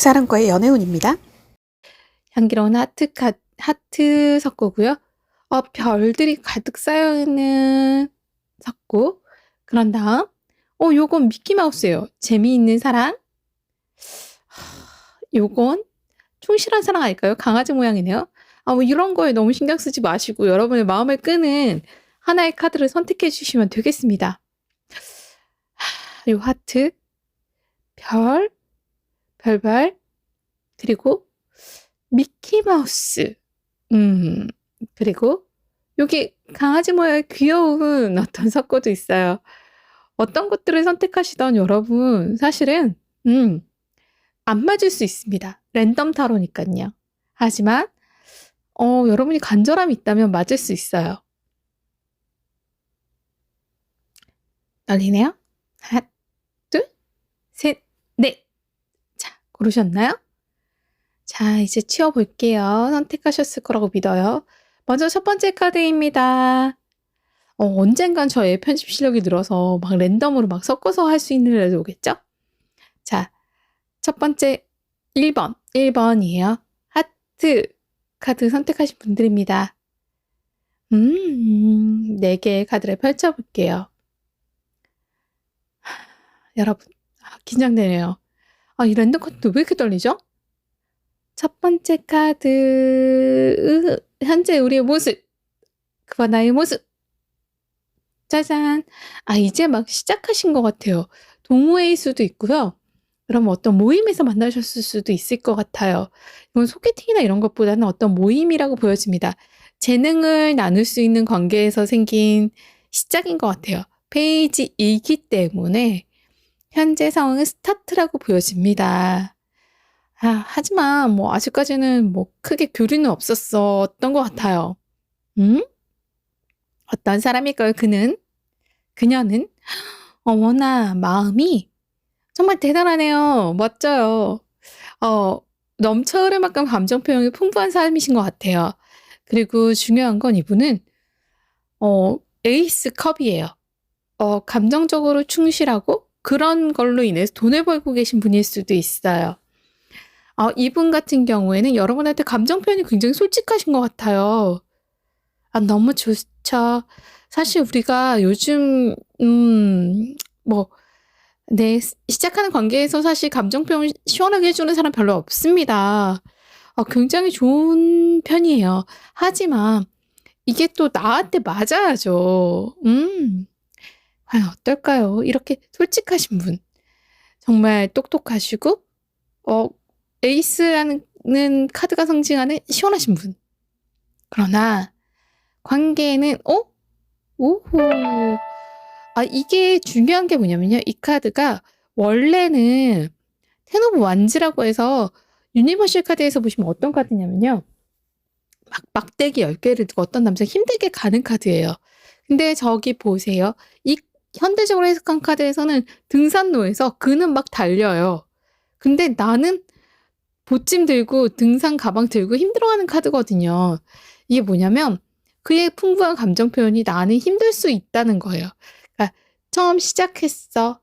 사람과의 연애운입니다. 향기로운 하트 섞고요. 별들이 가득 쌓여있는 섞고, 그런 다음, 요건 미키마우스예요. 재미있는 사랑. 요건 충실한 사랑 아닐까요? 강아지 모양이네요. 뭐 이런 거에 너무 신경 쓰지 마시고 여러분의 마음을 끄는 하나의 카드를 선택해 주시면 되겠습니다. 요 하트, 별발, 그리고 미키마우스. 그리고 여기 강아지 모양의 귀여운 어떤 섞어도 있어요. 어떤 것들을 선택하시던 여러분 사실은 안 맞을 수 있습니다. 랜덤 타로니까요. 하지만 여러분이 간절함이 있다면 맞을 수 있어요. 떨리네요. 하나, 둘, 셋, 넷. 자, 고르셨나요? 자, 이제 치워볼게요. 선택하셨을 거라고 믿어요. 먼저 첫 번째 카드입니다. 언젠간 저의 편집 실력이 늘어서 막 랜덤으로 막 섞어서 할 수 있는 날이 오겠죠? 자, 첫 번째 1번이에요. 하트 카드 선택하신 분들입니다. 4개의 카드를 펼쳐볼게요. 여러분, 긴장되네요. 이 랜덤 카드도 왜 이렇게 떨리죠? 첫 번째 카드, 현재 우리의 모습. 그와 나의 모습. 짜잔. 이제 막 시작하신 것 같아요. 동호회일 수도 있고요. 그럼 어떤 모임에서 만나셨을 수도 있을 것 같아요. 이건 소개팅이나 이런 것보다는 어떤 모임이라고 보여집니다. 재능을 나눌 수 있는 관계에서 생긴 시작인 것 같아요. 페이지이기 때문에 현재 상황은 스타트라고 보여집니다. 하지만 뭐 아직까지는 뭐 크게 교류는 없었던 것 같아요. 어떤 사람일까요? 그녀는 어머나 마음이 정말 대단하네요. 멋져요. 넘쳐 흐를 만큼 감정 표현이 풍부한 사람이신 것 같아요. 그리고 중요한 건 이분은 에이스 컵이에요. 감정적으로 충실하고 그런 걸로 인해서 돈을 벌고 계신 분일 수도 있어요. 이분 같은 경우에는 여러분한테 감정 표현이 굉장히 솔직하신 것 같아요. 너무 좋죠. 사실 우리가 요즘 시작하는 관계에서 사실 감정 표현 시원하게 해주는 사람 별로 없습니다. 굉장히 좋은 편이에요. 하지만 이게 또 나한테 맞아야죠. 과연 어떨까요? 이렇게 솔직하신 분, 정말 똑똑하시고 에이스라는 카드가 상징하는 시원하신 분. 그러나 관계에는 오호. 이게 중요한 게 뭐냐면요. 이 카드가 원래는 텐 오브 완즈라고 해서 유니버셜 카드에서 보시면 어떤 카드냐면요. 막대기 10개를 두고 어떤 남자 힘들게 가는 카드예요. 근데 저기 보세요. 이 현대적으로 해석한 카드에서는 등산로에서 그는 막 달려요. 근데 나는 보찜 들고 등산 가방 들고 힘들어하는 카드거든요. 이게 뭐냐면 그의 풍부한 감정 표현이 나는 힘들 수 있다는 거예요. 그러니까 처음 시작했어.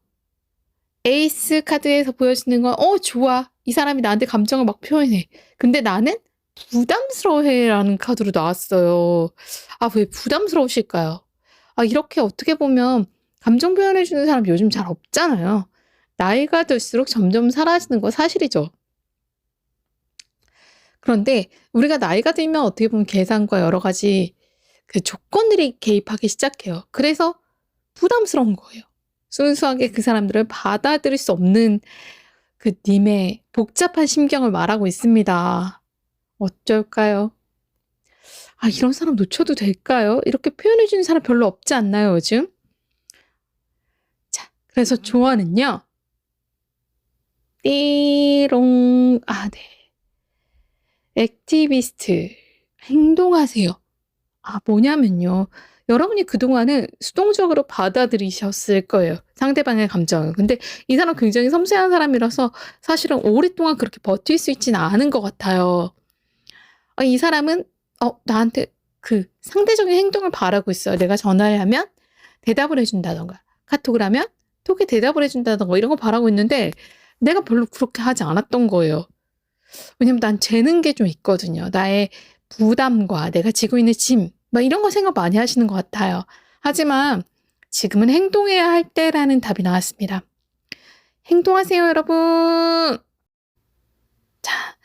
에이스 카드에서 보여지는 건 좋아. 이 사람이 나한테 감정을 막 표현해. 근데 나는 부담스러워해라는 카드로 나왔어요. 왜 부담스러우실까요? 이렇게 어떻게 보면 감정 표현해주는 사람 요즘 잘 없잖아요. 나이가 들수록 점점 사라지는 거 사실이죠. 그런데 우리가 나이가 들면 어떻게 보면 계산과 여러 가지 그 조건들이 개입하기 시작해요. 그래서 부담스러운 거예요. 순수하게 그 사람들을 받아들일 수 없는 그 님의 복잡한 심경을 말하고 있습니다. 어쩔까요? 이런 사람 놓쳐도 될까요? 이렇게 표현해주는 사람 별로 없지 않나요, 요즘? 자, 그래서 조언은요. 띠롱. 네. 액티비스트. 행동하세요. 뭐냐면요. 여러분이 그동안은 수동적으로 받아들이셨을 거예요. 상대방의 감정을. 근데 이 사람 굉장히 섬세한 사람이라서 사실은 오랫동안 그렇게 버틸 수 있지는 않은 것 같아요. 이 사람은 나한테 그 상대적인 행동을 바라고 있어요. 내가 전화를 하면 대답을 해준다던가 카톡을 하면 톡에 대답을 해준다던가 이런 거 바라고 있는데 내가 별로 그렇게 하지 않았던 거예요. 왜냐면 난 재는 게 좀 있거든요. 나의 부담과 내가 지고 있는 짐, 막 이런 거 생각 많이 하시는 것 같아요. 하지만 지금은 행동해야 할 때라는 답이 나왔습니다. 행동하세요, 여러분. 자,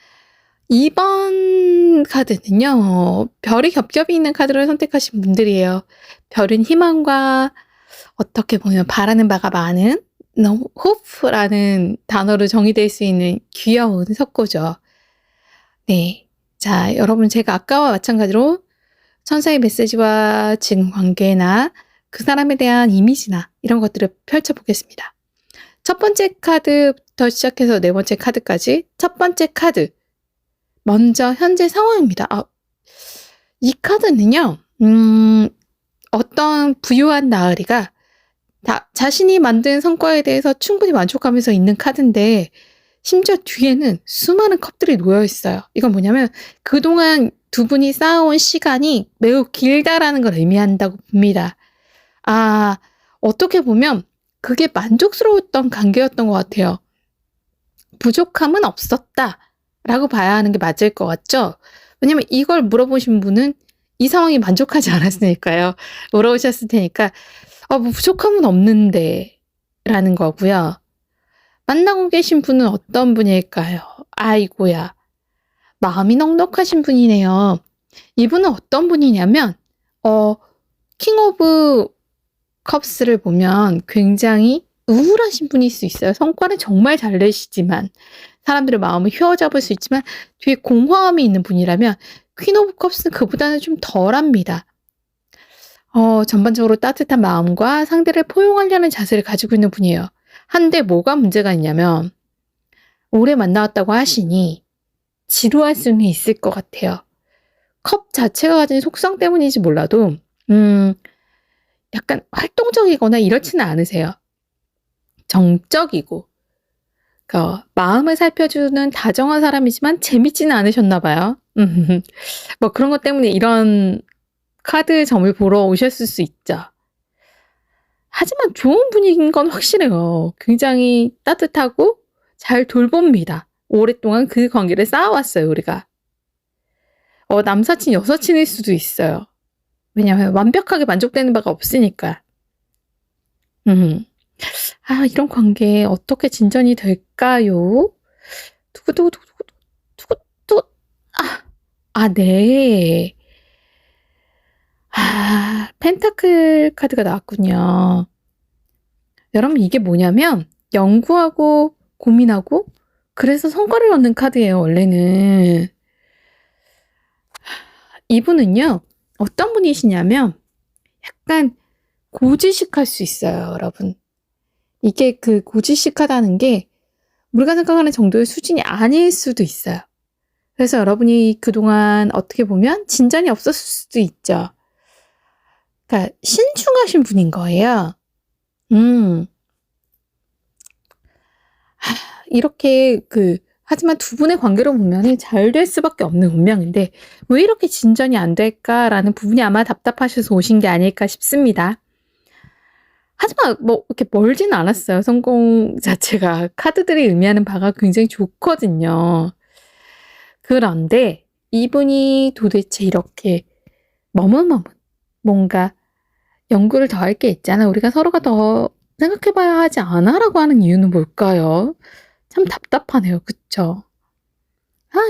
2번 카드는요. 별이 겹겹이 있는 카드를 선택하신 분들이에요. 별은 희망과 어떻게 보면 바라는 바가 많은 hope라는 단어로 정의될 수 있는 귀여운 석고죠. 네. 자, 여러분 제가 아까와 마찬가지로 천사의 메시지와 지금 관계나 그 사람에 대한 이미지나 이런 것들을 펼쳐보겠습니다. 첫 번째 카드부터 시작해서 네 번째 카드까지 첫 번째 카드 먼저 현재 상황입니다. 이 카드는요. 어떤 부유한 나으리가 자신이 만든 성과에 대해서 충분히 만족하면서 있는 카드인데 심지어 뒤에는 수많은 컵들이 놓여 있어요. 이건 뭐냐면 그동안 두 분이 쌓아온 시간이 매우 길다라는 걸 의미한다고 봅니다. 어떻게 보면 그게 만족스러웠던 관계였던 것 같아요. 부족함은 없었다라고 봐야 하는 게 맞을 것 같죠? 왜냐면 이걸 물어보신 분은 이 상황이 만족하지 않았으니까요. 물어보셨을 테니까 뭐 부족함은 없는데 라는 거고요. 만나고 계신 분은 어떤 분일까요? 아이고야. 마음이 넉넉하신 분이네요. 이분은 어떤 분이냐면 킹 오브 컵스를 보면 굉장히 우울하신 분일 수 있어요. 성과는 정말 잘 내시지만 사람들의 마음을 휘어잡을 수 있지만 뒤에 공허함이 있는 분이라면 퀸 오브 컵스는 그보다는 좀 덜합니다. 전반적으로 따뜻한 마음과 상대를 포용하려는 자세를 가지고 있는 분이에요. 한데 뭐가 문제가 있냐면 오래 만나왔다고 하시니 지루할 수는 있을 것 같아요. 컵 자체가 가진 속성 때문인지 몰라도 약간 활동적이거나 이렇지는 않으세요. 정적이고 마음을 살펴주는 다정한 사람이지만 재밌지는 않으셨나 봐요. 뭐 그런 것 때문에 이런 카드 점을 보러 오셨을 수 있죠. 하지만 좋은 분인 건 확실해요. 굉장히 따뜻하고 잘 돌봅니다. 오랫동안 그 관계를 쌓아왔어요, 우리가. 남사친, 여사친일 수도 있어요. 왜냐하면 완벽하게 만족되는 바가 없으니까. 이런 관계 어떻게 진전이 될까요? 네. 펜타클 카드가 나왔군요. 여러분 이게 뭐냐면 연구하고 고민하고 그래서 성과를 얻는 카드예요. 원래는. 이분은요. 어떤 분이시냐면 약간 고지식할 수 있어요. 여러분. 이게 그 고지식하다는 게 우리가 생각하는 정도의 수준이 아닐 수도 있어요. 그래서 여러분이 그동안 어떻게 보면 진전이 없었을 수도 있죠. 그러니까 신중하신 분인 거예요. 이렇게 하지만 두 분의 관계로 보면 잘 될 수밖에 없는 운명인데 왜 이렇게 진전이 안 될까라는 부분이 아마 답답하셔서 오신 게 아닐까 싶습니다. 하지만 뭐 이렇게 멀지는 않았어요. 성공 자체가 카드들이 의미하는 바가 굉장히 좋거든요. 그런데 이분이 도대체 이렇게 머뭇머뭇 뭔가 연구를 더 할 게 있잖아. 우리가 서로가 더 생각해봐야 하지 않아? 라고 하는 이유는 뭘까요? 참 답답하네요. 그쵸?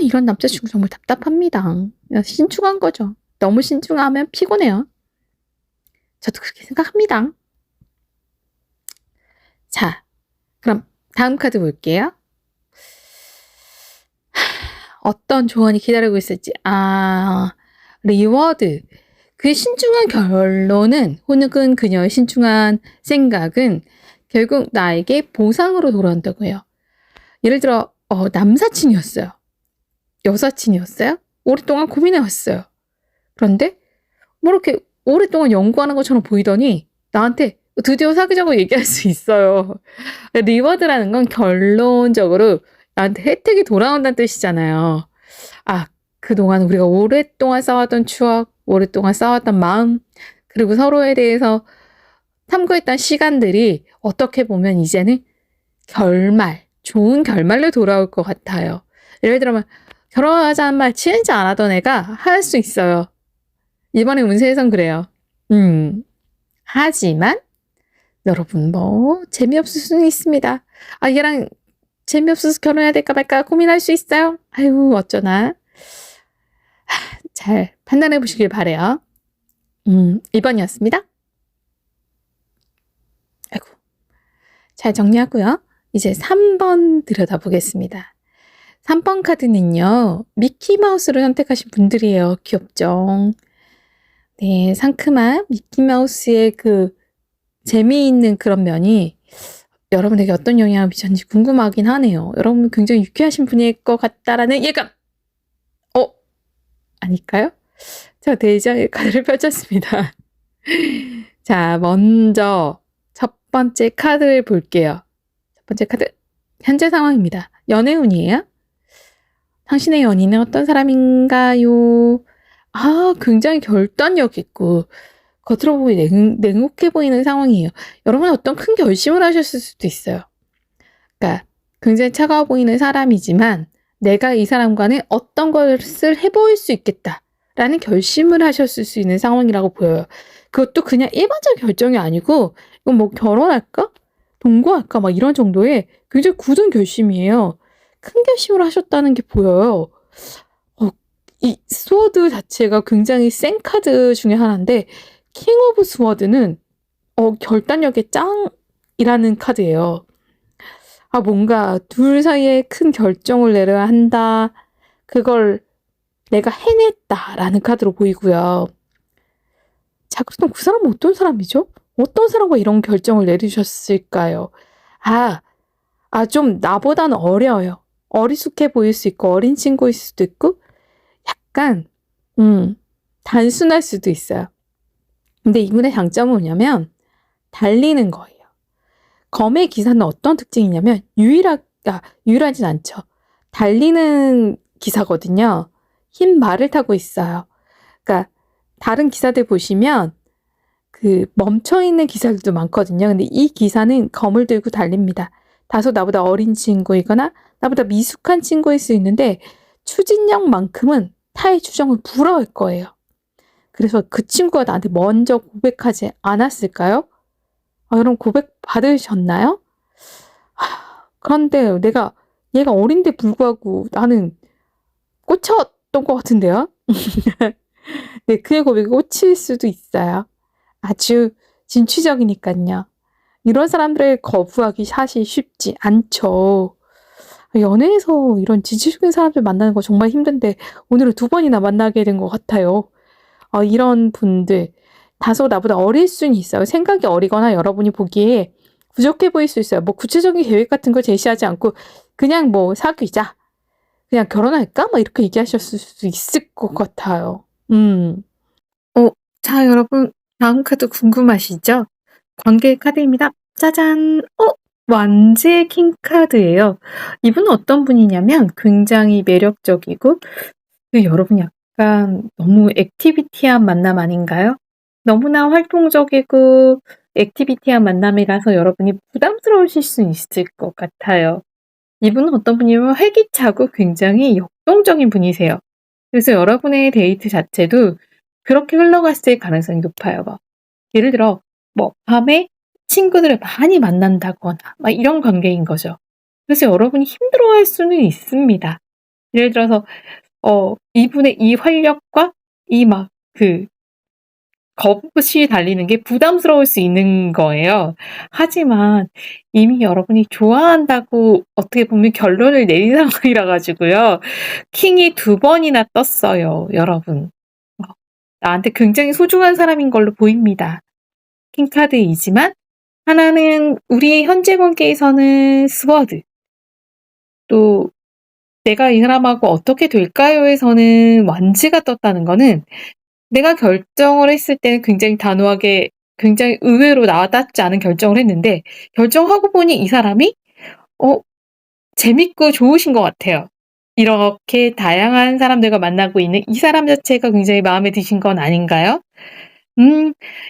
이런 남자친구 정말 답답합니다. 신중한 거죠. 너무 신중하면 피곤해요. 저도 그렇게 생각합니다. 자, 그럼 다음 카드 볼게요. 어떤 조언이 기다리고 있을지. 리워드. 그 신중한 결론은 혹은 그녀의 신중한 생각은 결국 나에게 보상으로 돌아온다고 해요. 예를 들어 남사친이었어요. 여사친이었어요. 오랫동안 고민해왔어요. 그런데 뭐 이렇게 오랫동안 연구하는 것처럼 보이더니 나한테 드디어 사귀자고 얘기할 수 있어요. 리워드라는 건 결론적으로 나한테 혜택이 돌아온다는 뜻이잖아요. 그동안 우리가 오랫동안 쌓았던 추억, 오랫동안 쌓았던 마음, 그리고 서로에 대해서 탐구했던 시간들이 어떻게 보면 이제는 결말 좋은 결말로 돌아올 것 같아요. 예를 들면 결혼하자는 말 진짜 안 하던 애가 할 수 있어요. 이번에 운세에선 그래요. 하지만 여러분 뭐 재미없을 수는 있습니다. 아 얘랑 재미없어서 결혼해야 될까 말까 고민할 수 있어요. 아유 어쩌나. 잘 판단해 보시길 바래요. 2번이었습니다. 아이고. 잘 정리하고요. 이제 3번 들여다보겠습니다. 3번 카드는요. 미키마우스를 선택하신 분들이에요. 귀엽죠? 네, 상큼한 미키마우스의 그 재미있는 그런 면이 여러분에게 어떤 영향을 미쳤는지 궁금하긴 하네요. 여러분 굉장히 유쾌하신 분일 것 같다라는 예감! 아닐까요? 자, 대장의 카드를 펼쳤습니다. 자, 먼저 첫 번째 카드를 볼게요. 첫 번째 카드, 현재 상황입니다. 연애운이에요. 당신의 연인은 어떤 사람인가요? 아, 굉장히 결단력 있고 겉으로 보기 냉혹해 보이는 상황이에요. 여러분 어떤 큰 결심을 하셨을 수도 있어요. 그러니까 굉장히 차가워 보이는 사람이지만 내가 이 사람과는 어떤 것을 해볼 수 있겠다라는 결심을 하셨을 수 있는 상황이라고 보여요. 그것도 그냥 일반적 결정이 아니고 이건 뭐 결혼할까? 동거할까? 막 이런 정도의 굉장히 굳은 결심이에요. 큰 결심을 하셨다는 게 보여요. 이 스워드 자체가 굉장히 센 카드 중에 하나인데 킹 오브 스워드는 결단력의 짱이라는 카드예요. 아, 뭔가 둘 사이에 큰 결정을 내려야 한다. 그걸 내가 해냈다라는 카드로 보이고요. 자, 그렇다면 그 사람은 어떤 사람이죠? 어떤 사람과 이런 결정을 내리셨을까요? 좀 나보다는 어려요. 어리숙해 보일 수 있고 어린 친구일 수도 있고 약간 단순할 수도 있어요. 근데 이분의 장점은 뭐냐면 달리는 거예요. 검의 기사는 어떤 특징이냐면 유일하진 않죠. 달리는 기사거든요. 흰 말을 타고 있어요. 그러니까 다른 기사들 보시면 그 멈춰있는 기사들도 많거든요. 근데 이 기사는 검을 들고 달립니다. 다소 나보다 어린 친구이거나 나보다 미숙한 친구일 수 있는데 추진력만큼은 타의 추정을 불허할 거예요. 그래서 그 친구가 나한테 먼저 고백하지 않았을까요? 여러분 고백 받으셨나요? 그런데 얘가 어린데 불구하고 나는 꽂혔던 것 같은데요? 네, 그의 고백에 꽂힐 수도 있어요. 아주 진취적이니까요. 이런 사람들을 거부하기 사실 쉽지 않죠. 연애에서 이런 진취적인 사람들 만나는 거 정말 힘든데 오늘은 2번이나 만나게 된 것 같아요. 이런 분들 다소 나보다 어릴 수는 있어요. 생각이 어리거나 여러분이 보기에 부족해 보일 수 있어요. 뭐 구체적인 계획 같은 거 제시하지 않고 그냥 뭐 사귀자. 그냥 결혼할까? 막 이렇게 얘기하셨을 수도 있을 것 같아요. 자, 여러분 다음 카드 궁금하시죠? 관계 카드입니다. 짜잔! 완제 킹 카드예요. 이분은 어떤 분이냐면 굉장히 매력적이고 여러분 약간 너무 액티비티한 만남 아닌가요? 너무나 활동적이고 액티비티한 만남이라서 여러분이 부담스러우실 수 있을 것 같아요. 이분은 어떤 분이냐면 활기차고 굉장히 역동적인 분이세요. 그래서 여러분의 데이트 자체도 그렇게 흘러갔을 가능성이 높아요. 예를 들어 밤에 친구들을 많이 만난다거나 막 이런 관계인 거죠. 그래서 여러분이 힘들어할 수는 있습니다. 예를 들어서 이분의 이 활력과 이 겁없이 달리는 게 부담스러울 수 있는 거예요. 하지만 이미 여러분이 좋아한다고 어떻게 보면 결론을 내린 상황이라 가지고요. 킹이 2번이나 떴어요, 여러분. 나한테 굉장히 소중한 사람인 걸로 보입니다. 킹 카드이지만 하나는 우리의 현재 관계에서는 스워드, 또 내가 이 사람하고 어떻게 될까요?에서는 완지가 떴다는 거는 내가 결정을 했을 때는 굉장히 단호하게 굉장히 의외로 와닿지 않은 결정을 했는데 결정하고 보니 이 사람이 재밌고 좋으신 것 같아요. 이렇게 다양한 사람들과 만나고 있는 이 사람 자체가 굉장히 마음에 드신 건 아닌가요?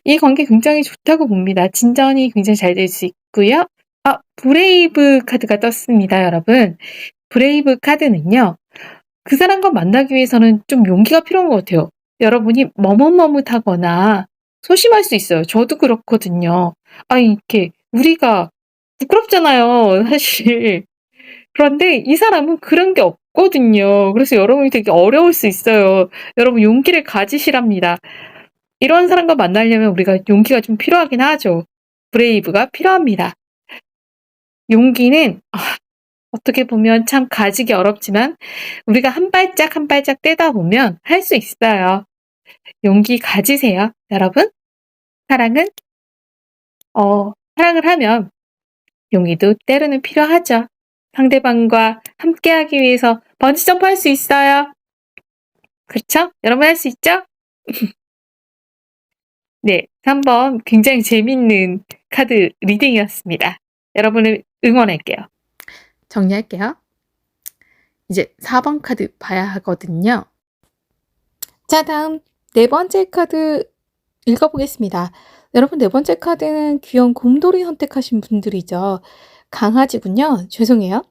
이 관계 굉장히 좋다고 봅니다. 진전이 굉장히 잘 될 수 있고요. 브레이브 카드가 떴습니다, 여러분. 브레이브 카드는요. 그 사람과 만나기 위해서는 좀 용기가 필요한 것 같아요. 여러분이 머뭇머뭇하거나 소심할 수 있어요. 저도 그렇거든요. 이렇게 우리가 부끄럽잖아요, 사실. 그런데 이 사람은 그런 게 없거든요. 그래서 여러분이 되게 어려울 수 있어요. 여러분 용기를 가지시랍니다. 이런 사람과 만나려면 우리가 용기가 좀 필요하긴 하죠. 브레이브가 필요합니다. 용기는 어떻게 보면 참 가지기 어렵지만 우리가 한 발짝 한 발짝 떼다 보면 할 수 있어요. 용기 가지세요, 여러분. 사랑은 사랑을 하면 용기도 때로는 필요하죠. 상대방과 함께하기 위해서 번지점프 할 수 있어요. 그렇죠? 여러분 할 수 있죠? 네, 3번 굉장히 재밌는 카드 리딩이었습니다. 여러분을 응원할게요. 정리할게요. 이제 4번 카드 봐야 하거든요. 자, 다음 4번째 카드 읽어보겠습니다. 여러분 4번째 카드는 귀여운 곰돌이 선택하신 분들이죠. 강아지군요. 죄송해요.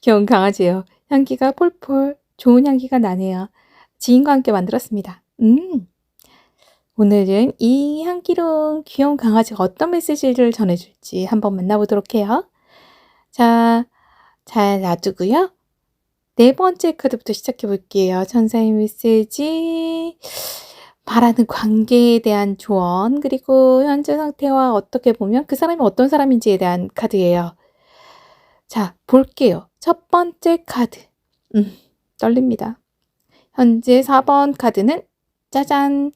귀여운 강아지예요. 향기가 폴폴 좋은 향기가 나네요. 지인과 함께 만들었습니다. 오늘은 이 향기로운 귀여운 강아지가 어떤 메시지를 전해줄지 한번 만나보도록 해요. 자, 잘 놔두고요. 4번째 카드부터 시작해 볼게요. 천사의 메시지, 바라는 관계에 대한 조언, 그리고 현재 상태와 어떻게 보면 그 사람이 어떤 사람인지에 대한 카드예요. 자, 볼게요. 첫 번째 카드. 떨립니다. 현재 4번 카드는 짜잔.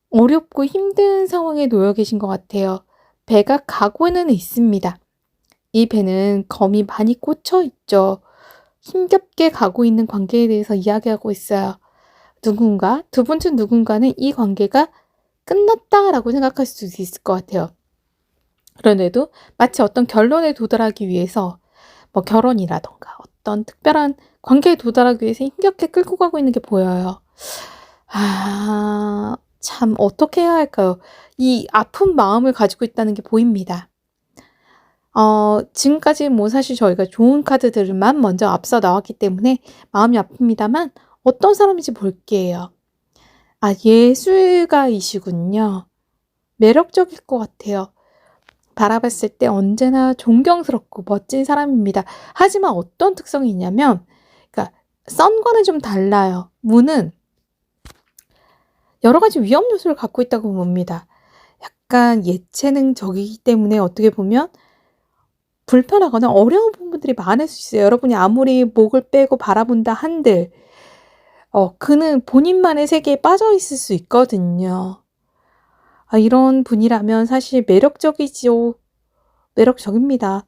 어렵고 힘든 상황에 놓여 계신 것 같아요. 배가 가고는 있습니다. 이 배는 검이 많이 꽂혀 있죠. 힘겹게 가고 있는 관계에 대해서 이야기하고 있어요. 두 번째 누군가는 이 관계가 끝났다라고 생각할 수도 있을 것 같아요. 그런데도 마치 어떤 결론에 도달하기 위해서 결혼이라던가 어떤 특별한 관계에 도달하기 위해서 힘겹게 끌고 가고 있는 게 보여요. 참 어떻게 해야 할까요? 이 아픈 마음을 가지고 있다는 게 보입니다. 지금까지 사실 저희가 좋은 카드들만 먼저 앞서 나왔기 때문에 마음이 아픕니다만 어떤 사람인지 볼게요. 예술가이시군요. 매력적일 것 같아요. 바라봤을 때 언제나 존경스럽고 멋진 사람입니다. 하지만 어떤 특성이 있냐면, 그러니까 썬과는 좀 달라요. 문은 여러 가지 위험 요소를 갖고 있다고 봅니다. 약간 예체능적이기 때문에 어떻게 보면 불편하거나 어려운 부분들이 많을 수 있어요. 여러분이 아무리 목을 빼고 바라본다 한들 그는 본인만의 세계에 빠져 있을 수 있거든요. 이런 분이라면 사실 매력적이죠. 매력적입니다.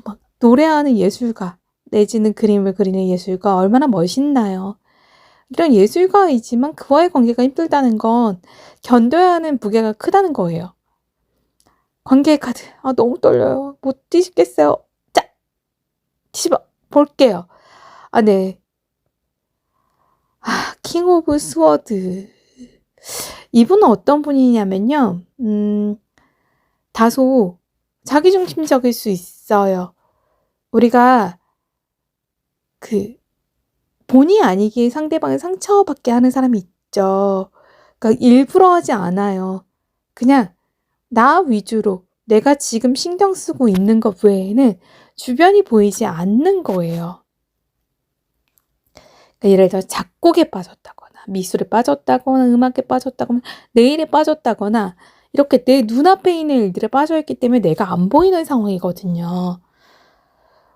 막 노래하는 예술가 내지는 그림을 그리는 예술가 얼마나 멋있나요. 이런 예술가이지만 그와의 관계가 힘들다는 건 견뎌야 하는 무게가 크다는 거예요. 관계의 카드. 너무 떨려요. 못 뒤집겠어요. 자, 뒤집어 볼게요. 네. 킹 오브 스워드. 이분은 어떤 분이냐면요. 다소 자기중심적일 수 있어요. 우리가 본의 아니게 상대방을 상처받게 하는 사람이 있죠. 그러니까 일부러 하지 않아요. 그냥 나 위주로 내가 지금 신경 쓰고 있는 것 외에는 주변이 보이지 않는 거예요. 그러니까 예를 들어 작곡에 빠졌다거나 미술에 빠졌다거나 음악에 빠졌다거나 내일에 빠졌다거나 이렇게 내 눈앞에 있는 일들에 빠져있기 때문에 내가 안 보이는 상황이거든요.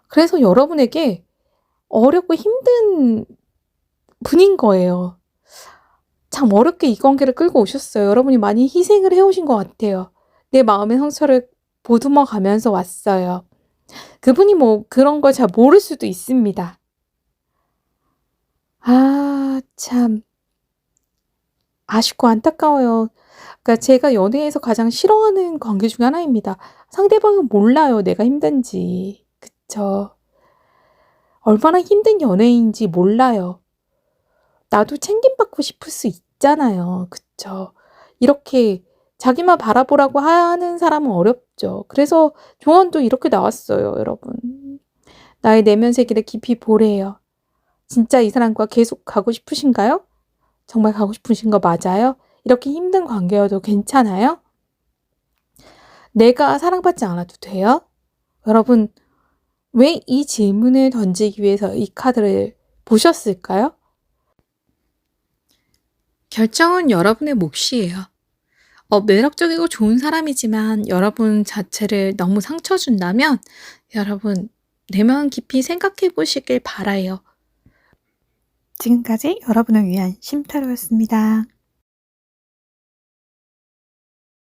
그래서 여러분에게 어렵고 힘든 분인 거예요. 참 어렵게 이 관계를 끌고 오셨어요. 여러분이 많이 희생을 해오신 것 같아요. 내 마음의 상처를 보듬어 가면서 왔어요. 그분이 그런 걸 잘 모를 수도 있습니다. 참 아쉽고 안타까워요. 그러니까 제가 연애에서 가장 싫어하는 관계 중에 하나입니다. 상대방은 몰라요, 내가 힘든지. 그쵸? 얼마나 힘든 연애인지 몰라요. 나도 챙김받고 싶을 수 있잖아요. 그쵸? 이렇게 자기만 바라보라고 하는 사람은 어렵죠. 그래서 조언도 이렇게 나왔어요, 여러분. 나의 내면 세계를 깊이 보래요. 진짜 이 사람과 계속 가고 싶으신가요? 정말 가고 싶으신 거 맞아요? 이렇게 힘든 관계여도 괜찮아요? 내가 사랑받지 않아도 돼요? 여러분, 왜 이 질문을 던지기 위해서 이 카드를 보셨을까요? 결정은 여러분의 몫이에요. 매력적이고 좋은 사람이지만 여러분 자체를 너무 상처 준다면 여러분 내면 깊이 생각해 보시길 바라요. 지금까지 여러분을 위한 심타로였습니다.